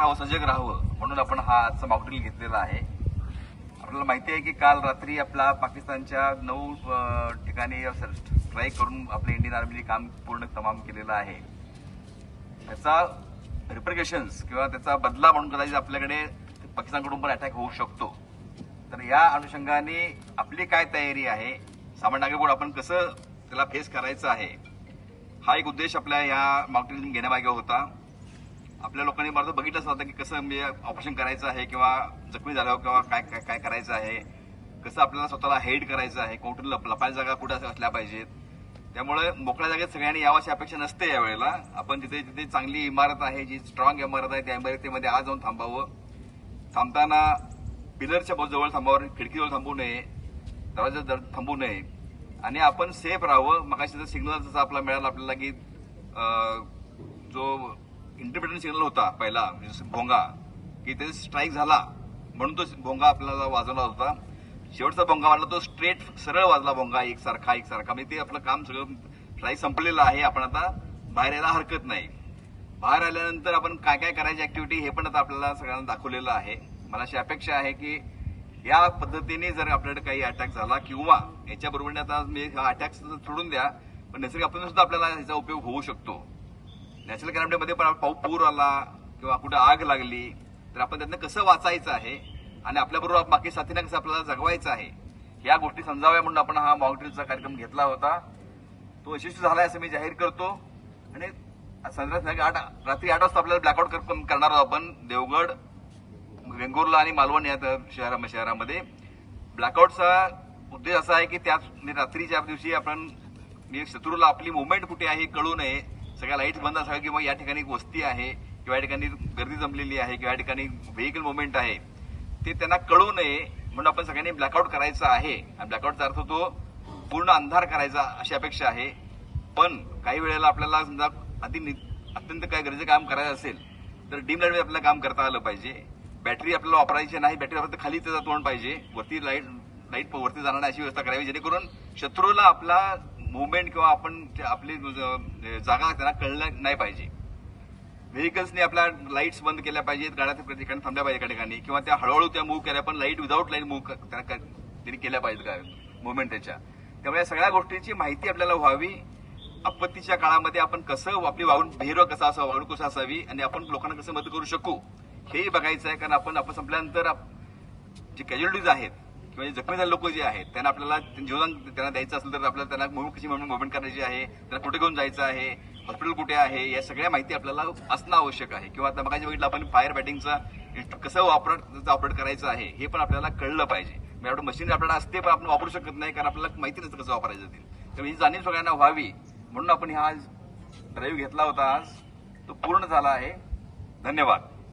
राहावं, सजग राहावं म्हणून आपण हा आजचा मॉकड्रिल घेतलेला आहे। आपल्याला माहिती आहे की काल रात्री आपला पाकिस्तानच्या 9 ठिकाणी स्ट्राईक करून आपल्या इंडियन आर्मीने काम पूर्ण तमाम केलेलं आहे। त्याचा रिप्रिकॉशन्स किंवा त्याचा बदला म्हणून कदाचित आपल्याकडे पाकिस्तानकडून पण अटॅक होऊ शकतो। तर या अनुषंगाने आपली काय तयारी आहे, सामान्य नागरिक म्हणून आपण कसं त्याला फेस करायचं आहे, हा एक उद्देश आपल्या या मॉकड्रिल घेण्यामागे होता। आपल्या लोकांनी मला बघितलंच होतं की कसं म्हणजे ऑपरेशन करायचं आहे किंवा जखमी झाल्यावर किंवा काय काय काय करायचं आहे, कसं आपल्याला स्वतःला हेड करायचं आहे, कुठून लपायच्या जागा कुठे असल्या पाहिजेत। त्यामुळे मोकळ्या जागेत सगळ्यांनी यावाची अपेक्षा नसते। यावेळेला आपण जिथे जिथे चांगली इमारत आहे, जी स्ट्रॉंग इमारत आहे, त्या इमारतीमध्ये आज जाऊन थांबावं। थांबताना पिलरच्या जवळ थांबावं, खिडकीजवळ थांबू नये, दरवाजा थांबू नये आणि आपण सेफ राहावं। मगाशी सिग्नल जसा आपला मिळाला आपल्याला की जो इंटरप्रिटेशन सिग्नल होता पहिला भोंगा, की ते स्ट्राईक झाला म्हणून तो भोंगा आपल्याला वाजवला होता। शेवटचा भोंगा वाजला तो स्ट्रेट सरळ वाजला भोंगा, एकसारखा म्हणजे ते आपलं काम सगळं स्ट्राईक संपलेलं आहे। आपण आता बाहेर यायला हरकत नाही। बाहेर आल्यानंतर आपण काय काय करायची ऍक्टिव्हिटी हे पण आता आपल्याला सगळ्यांना दाखवलेलं आहे। मला अशी अपेक्षा आहे की या पद्धतीने जर आपल्याकडे काही अटॅक झाला किंवा याच्याबरोबर आता हा अटॅक सोडून द्या, पण नैसर्गिक आपल्याला सुद्धा आपल्याला याचा उपयोग होऊ शकतो। नॅचरल कॅलेमिटीमध्ये पण पूर आला किंवा कुठे आग लागली तर आपण त्यातनं कसं वाचायचं आहे आणि आपल्याबरोबर बाकी साथींना कसं आपल्याला जगवायचं आहे, या गोष्टी समजाव्या म्हणून आपण हा मॉकड्रिलचा कार्यक्रम घेतला होता। तो यशस्वी झालाय असं मी जाहीर करतो। आणि रात्री 8 वाजता आपल्याला ब्लॅकआउट करणार आहोत आपण देवगड, वेंगुर्ला आणि मालवण या शहरामध्ये। ब्लॅकआउटचा उद्देश असा आहे की त्या रात्रीच्या दिवशी आपण शत्रूला आपली मुवमेंट कुठे आहे कळू नये, सगळ्या लाईट्स बंद असाव्या किंवा या ठिकाणी वस्ती आहे किंवा या ठिकाणी गर्दी जमलेली आहे किंवा या ठिकाणी व्हेकल मुवमेंट आहे ते त्यांना कळू नये म्हणून आपण सगळ्यांनी ब्लॅकआउट करायचा आहे। आणि ब्लॅकआउटचा अर्थ तो पूर्ण अंधार करायचा अशी अपेक्षा आहे। पण काही वेळेला आपल्याला समजा अत्यंत काय गरजेचं काम करायचं असेल तर डीम लाईटमध्ये आपल्याला काम करता आलं पाहिजे। बॅटरी आपल्याला वापरायची नाही, बॅटरी वापरता खाली त्याचा तोंड पाहिजे, वरती लाईट वरती जाणार अशी व्यवस्था करावी जेणेकरून शत्रूला आपला मुवमेंट किंवा आपण आपली जागा त्यांना कळलं नाही पाहिजे। व्हेकल्सनी आपल्या लाईट्स बंद केल्या पाहिजेत, गाड्या त्या ठिकाणी थांबल्या पाहिजे एका ठिकाणी किंवा त्या हळूहळू त्या मूव्ह केल्या, पण लाईट विदाऊट लाईट मूव्ह त्यांनी केल्या पाहिजेत काय मुवमेंट त्याच्या। त्यामुळे या सगळ्या गोष्टींची माहिती आपल्याला व्हावी। आपत्तीच्या काळामध्ये आपण कसं आपली बिहेवियर कसा असावं, वागणूक कसं असावी आणि आपण लोकांना कसं मदत करू शकू हेही बघायचं आहे। कारण आपण संपल्यानंतर जे कॅज्युअलिटीज आहेत किंवा जखमी झालेले लोक जे आहेत त्यांना आपल्याला जीवन त्यांना द्यायचं असेल तर आपल्याला त्यांना कशी मुवमेंट करायची आहे, त्यांना कुठे घेऊन जायचं आहे, हॉस्पिटल कुठे आहे, या सगळ्या माहिती आपल्याला असणं आवश्यक आहे। किंवा आता बघायचं बघितलं आपण फायर फायटिंगचा कसं ऑपरेट करायचं आहे हे पण आपल्याला कळलं पाहिजे। एवढं मशीन आपल्याला असते पण आपण वापरू शकत नाही कारण आपल्याला माहिती नसतं कसं वापरायचं ते। त्यामुळे ही जाणीव सगळ्यांना व्हावी म्हणून आपण हा ड्राईव्ह घेतला होता। आज तो पूर्ण झाला आहे। धन्यवाद।